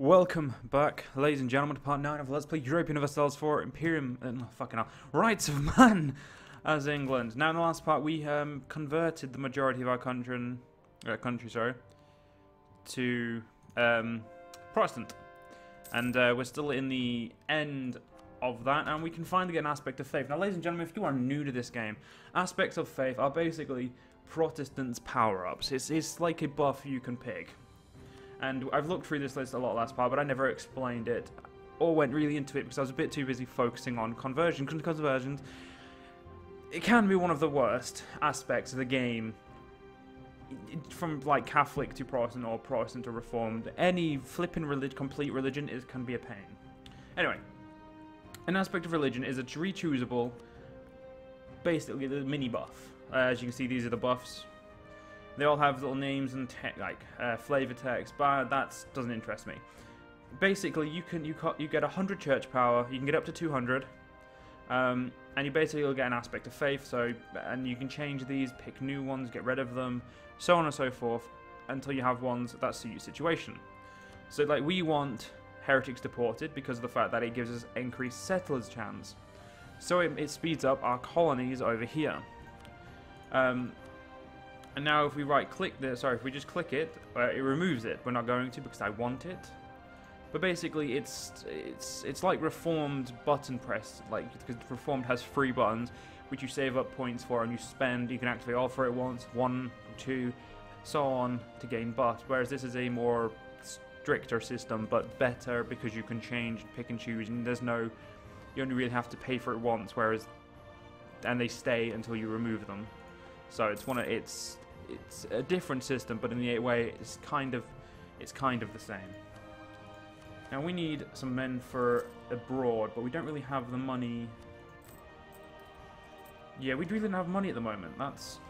Welcome back, ladies and gentlemen, to part 9 of Let's Play Europa Universalis for Imperium, fucking hell, Rights of Man as England. Now in the last part we converted the majority of our country to Protestant. And we're still in the end of that, and we can finally get an aspect of faith. Now ladies and gentlemen, if you are new to this game, aspects of faith are basically Protestants' power-ups. It's like a buff you can pick. And I've looked through this list a lot last part, but I never explained it or went really into it because I was a bit too busy focusing on conversion. Because conversions, it can be one of the worst aspects of the game. From like Catholic to Protestant or Protestant to Reformed, any flipping complete religion can be a pain. Anyway, an aspect of religion is it's re-choosable, basically the mini buff. As you can see, these are the buffs. They all have little names and flavor text, but that doesn't interest me. Basically, you get 100 church power. You can get up to 200, and you basically will get an aspect of faith. And you can change these, pick new ones, get rid of them, so on and so forth, until you have ones that suit your situation. So, like, we want heretics deported because of the fact that it gives us increased settlers chance. So it speeds up our colonies over here. And now if we right-click this, if we just click it, it removes it. We're not going to because I want it. But basically, it's like Reformed button press, like because Reformed has 3 buttons, which you save up points for, and you spend. You can activate all 3 at once, 1, 2, so on to gain buffs. Whereas this is a more stricter system, but better because you can change, pick and choose, and you only really have to pay for it once. And they stay until you remove them. So it's a different system, but in the way it's kind of the same. Now we need some men for abroad, but we don't really have the money. Yeah, we really don't have money at the moment. That's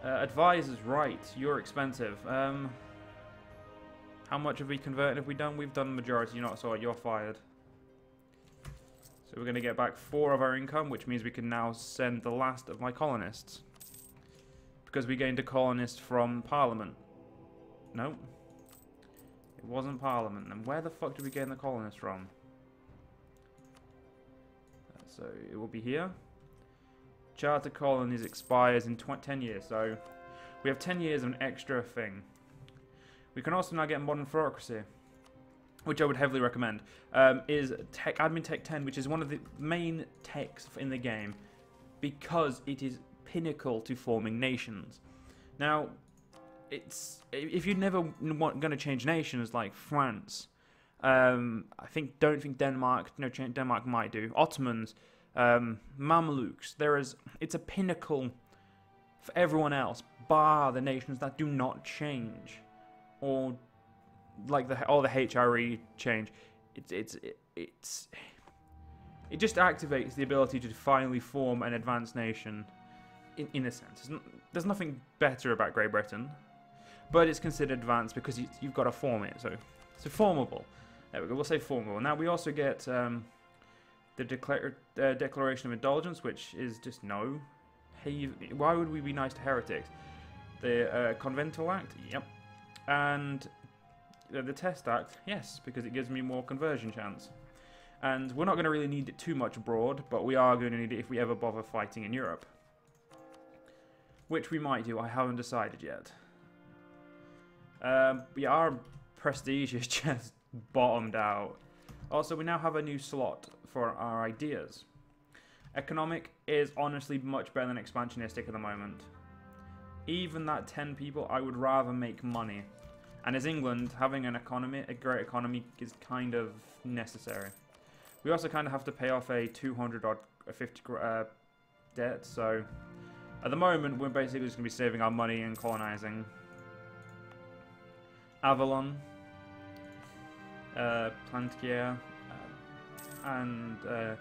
advisors, right? You're expensive. How much have we converted? Have we done? We've done the majority. You're not, so you're fired. So we're going to get back 4 of our income, which means we can now send the last of my colonists. Because we gained a colonist from Parliament. No. It wasn't Parliament. And where the fuck did we gain the colonist from? So it will be here. Charter colonies expires in 10 years. So we have 10 years of an extra thing. We can also now get modern bureaucracy, which I would heavily recommend, is Admin Tech 10, which is one of the main techs in the game, because it is pinnacle to forming nations. Now, if you're never going to change nations like France, don't think Denmark. No, Denmark might do. Ottomans, Mamelukes. It's a pinnacle for everyone else, bar the nations that do not change, or like all the HRE change. It just activates the ability to finally form an advanced nation, in a sense. There's nothing better about Great Britain, but it's considered advanced because you've got to form it. So formable. There we go. We'll say formable. Now we also get the Declaration of Indulgence, which is just no. Hey, why would we be nice to heretics? The Convental Act. Yep. And the Test Act, yes, because it gives me more conversion chance. And we're not going to really need it too much abroad, but we are going to need it if we ever bother fighting in Europe. Which we might do, I haven't decided yet. Yeah, our prestige is just bottomed out. Also, we now have a new slot for our ideas. Economic is honestly much better than expansionistic at the moment. Even that 10 people, I would rather make money. And as England, having a great economy is kind of necessary. We also kind of have to pay off a 200 or 50 debt, so at the moment we're basically just going to be saving our money and colonizing. Avalon, Plantier, and a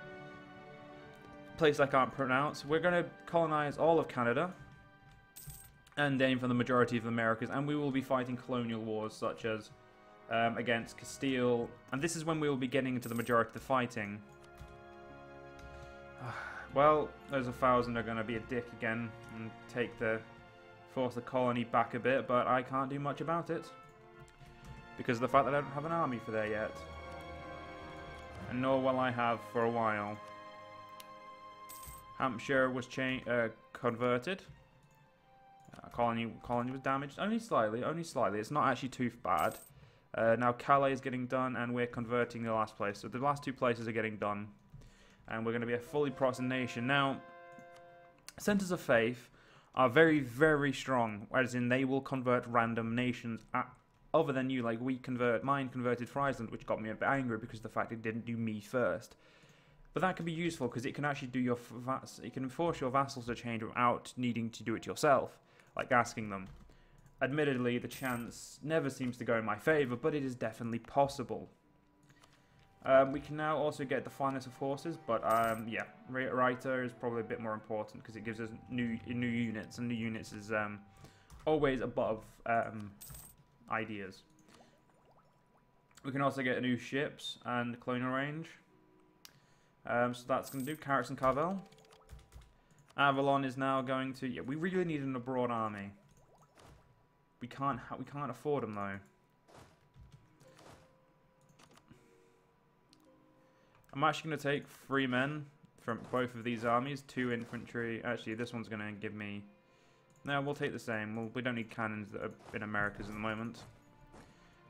place I can't pronounce. We're going to colonize all of Canada and aim for the majority of the Americas, and we will be fighting colonial wars such as against Castile, and this is when we will be getting into the majority of the fighting. Well, those 1,000 are going to be a dick again and force the colony back a bit, but I can't do much about it. because of the fact that I don't have an army for there yet. And nor will I have for a while. Hampshire was converted. Colony was damaged. Only slightly, only slightly. It's not actually too bad. Now Calais is getting done, and we're converting the last place. So the last two places are getting done. And we're going to be a fully Protestant nation. Now, centres of faith are very, very strong. As in, they will convert random nations other than you. Like, mine converted for Iceland, which got me a bit angry because of the fact it didn't do me first. But that can be useful because it can actually do it can force your vassals to change without needing to do it yourself, like asking them. Admittedly, the chance never seems to go in my favour, but it is definitely possible. We can now also get the fineness of horses, but yeah, Reiter is probably a bit more important because it gives us new units, and new units is always above ideas. We can also get new ships and colonial range. So that's going to do Carrots and Carvel. Avalon is now going to... Yeah, we really need an abroad army. We can't afford them though. I'm actually going to take 3 men from both of these armies, 2 infantry. Actually, this one's going to give me... No, we'll take the same. We don't need cannons that are in Americas at the moment.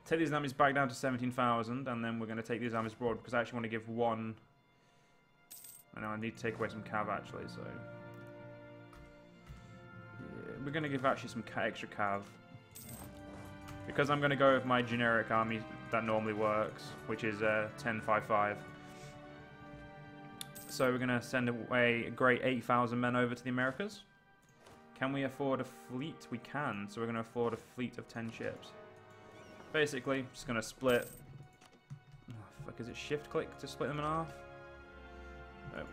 Take these armies back down to 17,000, and then we're going to take these armies abroad because I actually want to give 1... I know I need to take away some cav actually, so... Yeah, we're going to give actually some extra cav. Because I'm going to go with my generic army that normally works, which is 10-5-5. So we're going to send away a great 8,000 men over to the Americas. Can we afford a fleet? We can, so we're going to afford a fleet of 10 ships. Basically, just going to split... Oh, fuck, is it shift click to split them in half? No.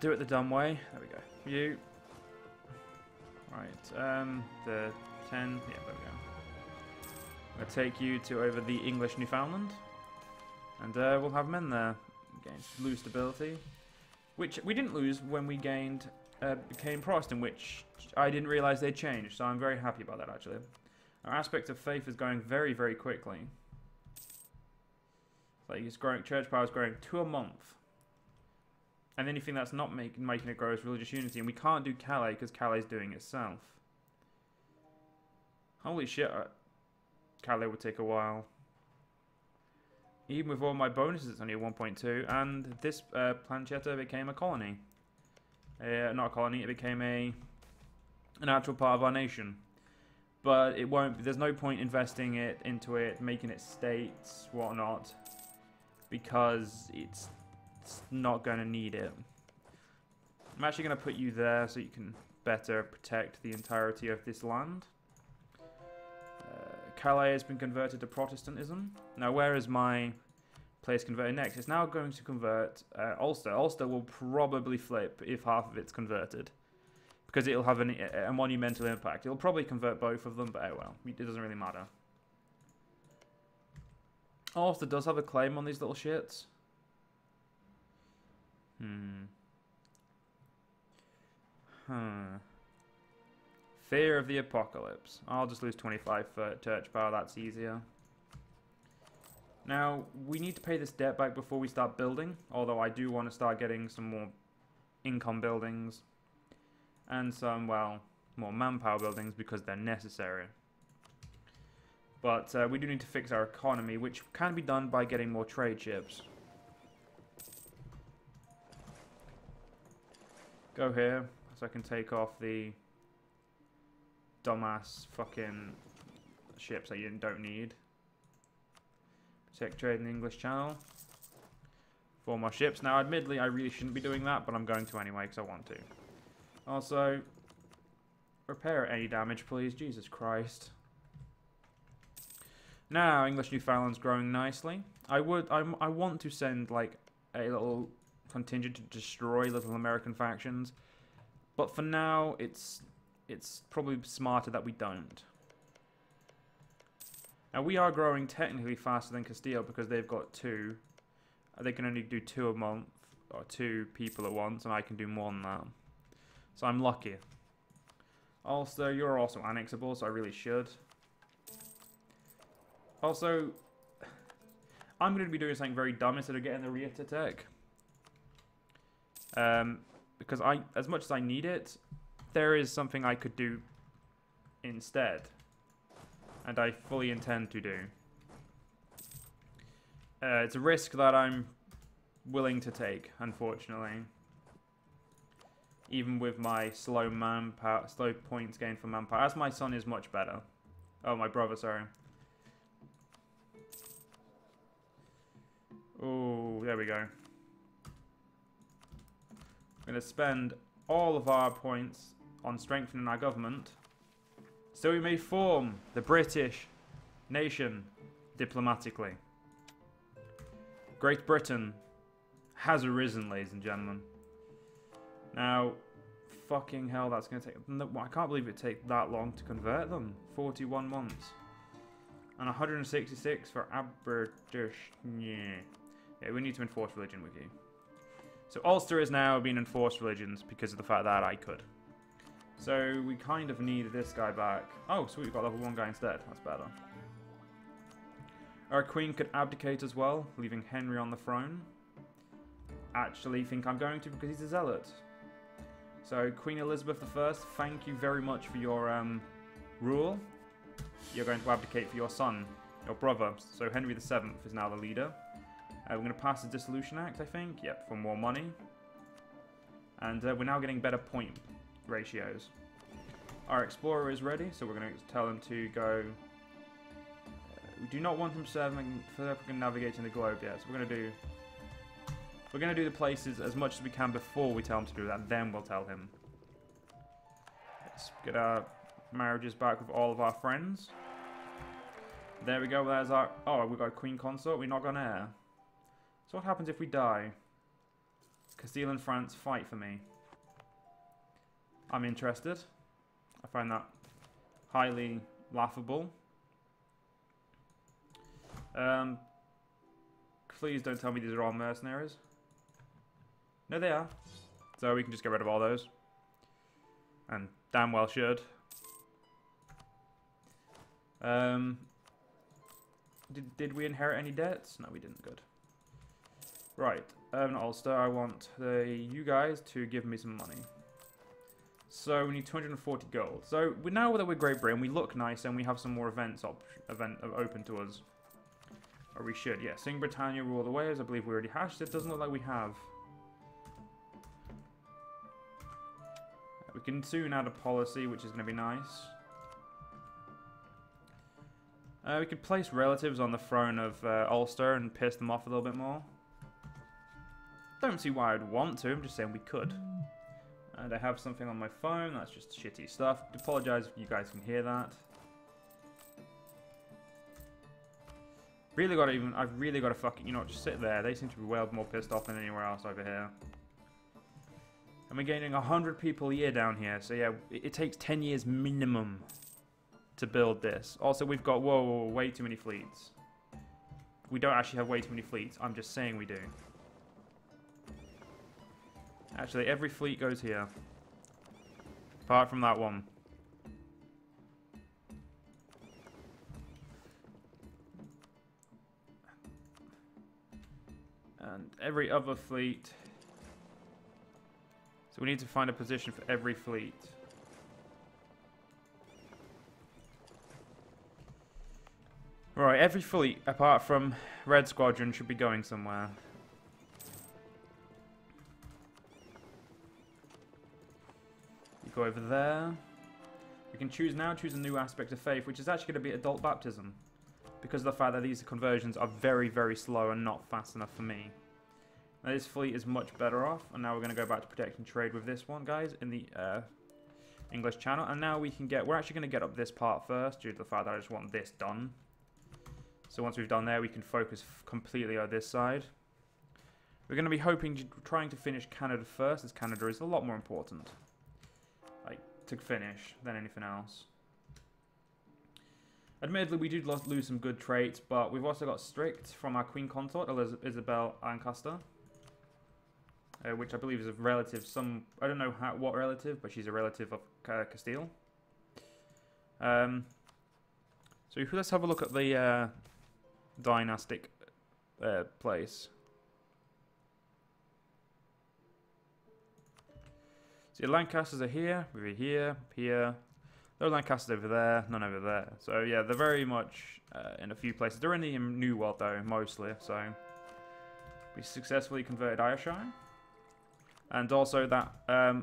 Do it the dumb way. There we go. You. Right, the 10. Yeah, there we go. I'm going to take you to over the English Newfoundland. And we'll have men there. Lose stability. Which we didn't lose when we became Protestant, which I didn't realise they'd changed. So I'm very happy about that, actually. Our aspect of faith is going very, very quickly. Like, it's growing, church power is growing 2 a month. And anything that's not making it grow is religious unity. And we can't do Calais because Calais is doing itself. Holy shit. Calais would take a while. Even with all my bonuses, it's only a 1.2. And this Planchetta became a colony. Not a colony, it became an actual part of our nation. But it won't. There's no point investing into it, making it states, whatnot. Because it's not going to need it. I'm actually going to put you there so you can better protect the entirety of this land. Calais has been converted to Protestantism. Now, where is my place converted next? It's now going to convert Ulster. Ulster will probably flip if half of it's converted. Because it'll have a monumental impact. It'll probably convert both of them, but oh well. It doesn't really matter. Ulster does have a claim on these little shits. Fear of the apocalypse. I'll just lose 25 for church power, that's easier. Now, we need to pay this debt back before we start building, although I do want to start getting some more income buildings and some, well, more manpower buildings because they're necessary. But we do need to fix our economy, which can be done by getting more trade ships. Go here, so I can take off the dumbass fucking ships that you don't need. Protect trade in the English Channel. 4 more ships. Now, admittedly, I really shouldn't be doing that, but I'm going to anyway because I want to. Also, repair any damage, please. Jesus Christ. Now, English Newfoundland's growing nicely. I want to send like a little contingent to destroy little American factions, but for now, it's probably smarter that we don't. Now, we are growing technically faster than Castile because they've got 2. They can only do 2 a month, or 2 people at once, and I can do more than that. So I'm lucky. Also, you're also annexable, so I really should. Also, I'm going to be doing something very dumb instead of getting the Rieta tech. Because as much as I need it, there is something I could do instead. And I fully intend to do. It's a risk that I'm willing to take, unfortunately. Even with my slow manpower, slow points gained for manpower. As my son is much better. Oh, my brother, sorry. Oh, there we go. We're going to spend all of our points on strengthening our government, so we may form the British nation diplomatically. Great Britain has arisen, ladies and gentlemen. Now, fucking hell, that's going to take... No, I can't believe it take that long to convert them. 41 months. And 166 for Aberdeen. Yeah, we need to enforce religion with you. So Ulster is now being enforced religions because of the fact that I could. So we kind of need this guy back. Oh, sweet, we've got level 1 guy instead. That's better. Our queen could abdicate as well, leaving Henry on the throne. Actually think I'm going to because he's a zealot. So Queen Elizabeth I, thank you very much for your rule. You're going to abdicate for your son, your brother. So Henry VII is now the leader. We're going to pass the Dissolution Act, I think. Yep, for more money. And we're now getting better point ratios. Our explorer is ready, so we're going to tell him to go. We do not want him navigating the globe yet, so we're going to do the places as much as we can before we tell him to do that. Then we'll tell him. Let's get our marriages back with all of our friends. There we go. There's our. Oh, we've got a queen consort. We're not got an heir. So what happens if we die? Castile and France fight for me. I'm interested. I find that highly laughable. Please don't tell me these are all mercenaries. No, they are. So we can just get rid of all those. And damn well should. Did we inherit any debts? No, we didn't. Good. Right. Ulster, I want you guys to give me some money. So we need 240 gold. So now that we're Great Britain, we look nice and we have some more events open to us. Or we should, yeah. Sing Britannia rule the waves. I believe we already hashed it. Doesn't look like we have. We can soon add a policy, which is going to be nice. We could place relatives on the throne of Ulster and piss them off a little bit more. Don't see why I'd want to. I'm just saying we could. And I have something on my phone. That's just shitty stuff. I apologize if you guys can hear that. Really got to I've really got to fucking, just sit there. They seem to be well more pissed off than anywhere else over here. And we're gaining 100 people a year down here. So yeah, it takes 10 years minimum to build this. Also, we've got, whoa, way too many fleets. We don't actually have way too many fleets. I'm just saying we do. Actually, every fleet goes here. Apart from that one. And every other fleet. So we need to find a position for every fleet. Right, every fleet, apart from Red Squadron, should be going somewhere. You go over there. We can choose a new aspect of faith, which is actually going to be adult baptism. Because of the fact that these conversions are very, very slow and not fast enough for me. Now this fleet is much better off, and now we're going to go back to protecting trade with this one, guys, in the English channel. And now we're actually going to get up this part first, due to the fact that I just want this done. So once we've done there, we can focus completely on this side. We're going to be trying to finish Canada first, as Canada is a lot more important, like, to finish than anything else. Admittedly, we did lose some good traits, but we've also got strict from our Queen Consort, Isabel Lancaster, which I believe is a relative. I don't know what relative, but she's a relative of Castile. So let's have a look at the dynastic place. So your Lancasters are here, over here, here. There are Lancasters over there, none over there. So yeah, they're very much in a few places. They're in the New World though, mostly. So we successfully converted Ayrshire. And also that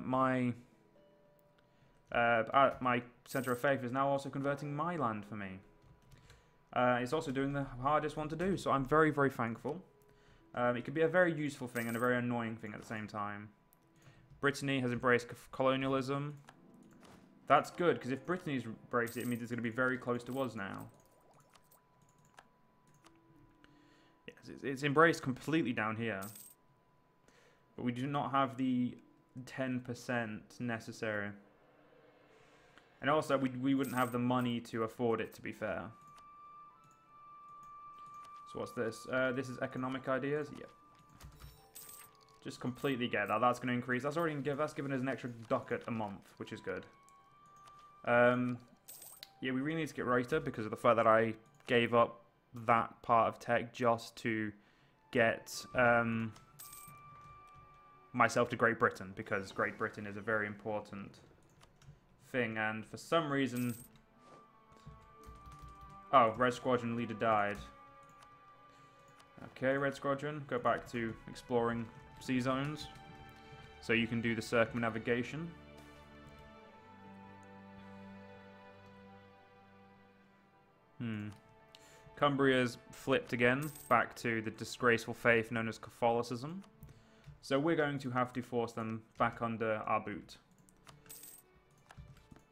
my Centre of Faith is now also converting my land for me. It's also doing the hardest one to do, so I'm very, very thankful. It could be a very useful thing and a very annoying thing at the same time. Brittany has embraced colonialism. That's good, because if Brittany's embraced it, it means it's going to be very close to us now. Yes, it's embraced completely down here. But we do not have the 10% necessary. And also, we wouldn't have the money to afford it, to be fair. So what's this? This is economic ideas? Yep. Just completely get that. That's going to increase. That's already that's given us an extra ducat a month, which is good. Yeah, we really need to get Rota because of the fact that I gave up that part of tech just to get myself to Great Britain, because Great Britain is a very important thing, and for some reason... Oh, Red Squadron leader died. Okay, Red Squadron, go back to exploring sea zones, so you can do the circumnavigation. Cumbria's flipped again, back to the disgraceful faith known as Catholicism. So we're going to have to force them back under our boot.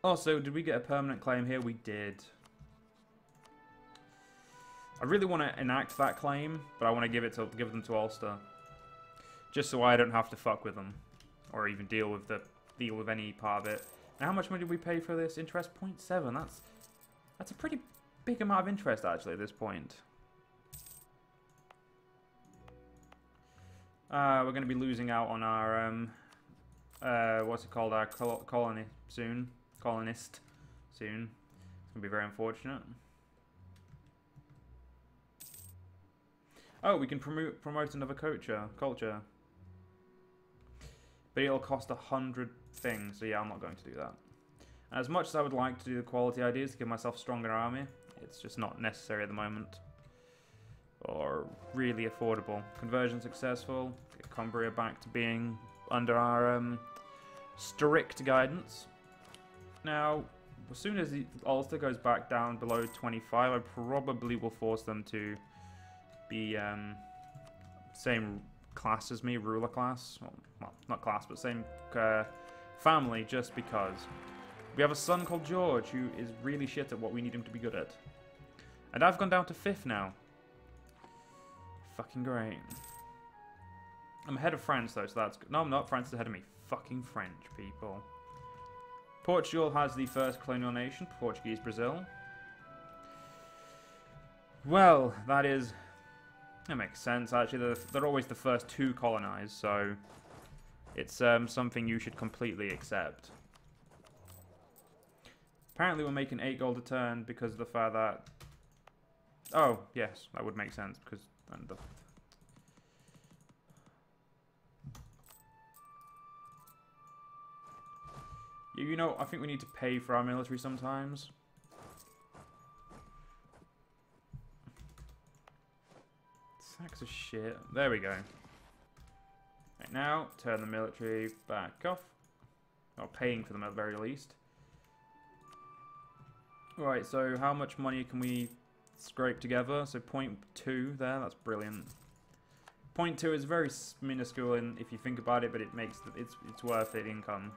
Also, did we get a permanent claim here? We did. I really want to enact that claim, but I want to give them to Ulster, just so I don't have to fuck with them, or even deal with any part of it. Now, how much money did we pay for this? Interest 0.7. That's a pretty big amount of interest actually at this point. We're going to be losing out on our what's it called? Our colonist soon. It's going to be very unfortunate. Oh, we can promote another culture. But it'll cost 100 things, so yeah, I'm not going to do that. As much as I would like to do the quality ideas to give myself a stronger army, it's just not necessary at the moment. Or really affordable. Conversion successful. Get Cumbria back to being under our strict guidance. Now, as soon as the Ulster goes back down below 25, I probably will force them to be same class as me, ruler class. Well, not class, but same family, just because. We have a son called George who is really shit at what we need him to be good at. And I've gone down to 5th now. Fucking great. I'm ahead of France though, so that's good. No, I'm not. France is ahead of me. Fucking French people. Portugal has the first colonial nation, Portuguese Brazil. Well, that makes sense actually. They're always the first to colonize, so it's something you should completely accept. Apparently we're making 8 gold a turn because of the fact that... Oh, yes, that would make sense because... You know, I think we need to pay for our military sometimes. Sacks of shit. There we go. Right now, turn the military back off. Or paying for them at the very least. Right, so how much money can we scrape together? So 0.2 there, that's brilliant. 0.2 is very minuscule if you think about it, but it makes it's worth it income.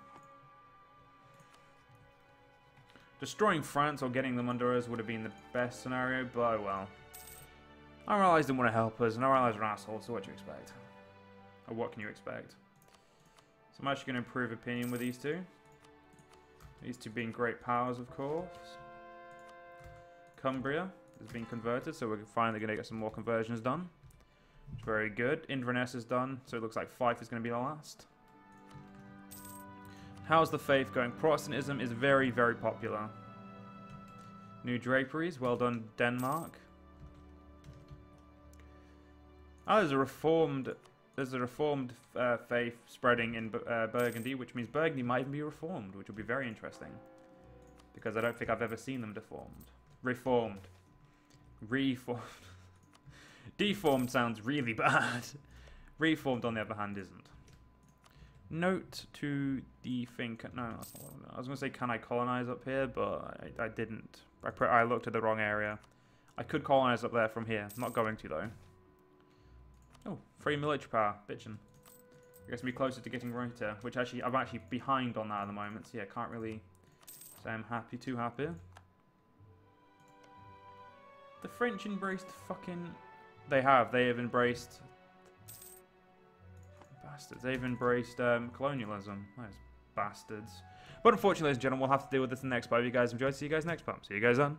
Destroying France or getting them under us would have been the best scenario, but oh well. Our allies didn't want to help us, and our allies are assholes, so what do you expect? Or what can you expect? So I'm actually going to improve opinion with these two. These two being great powers, of course. Cumbria has been converted, so we're finally going to get some more conversions done. Very good. Inverness is done, so it looks like Fife is going to be the last. How's the faith going? Protestantism is very, very popular. New draperies, well done, Denmark. Oh, there's a reformed faith spreading in Burgundy, which means Burgundy might even be reformed, which will be very interesting. Because I don't think I've ever seen them deformed. Reformed. Reformed. Deformed sounds really bad. Reformed, on the other hand, isn't. Note to the thing. No, that's not what I was going to say, can I colonize up here? But I didn't. I looked at the wrong area. I could colonize up there from here. I'm not going to, though. Oh, free military power. Bitchin'. I guess I'm be closer to getting Reuter, which actually, I'm actually behind on that at the moment. So yeah, can't really say I'm happy, too happy. The French embraced fucking... They have embraced... Bastards. They've embraced colonialism. Those bastards. But unfortunately, ladies and gentlemen, we'll have to deal with this in the next part. If you guys enjoyed, see you guys next part. See you guys then.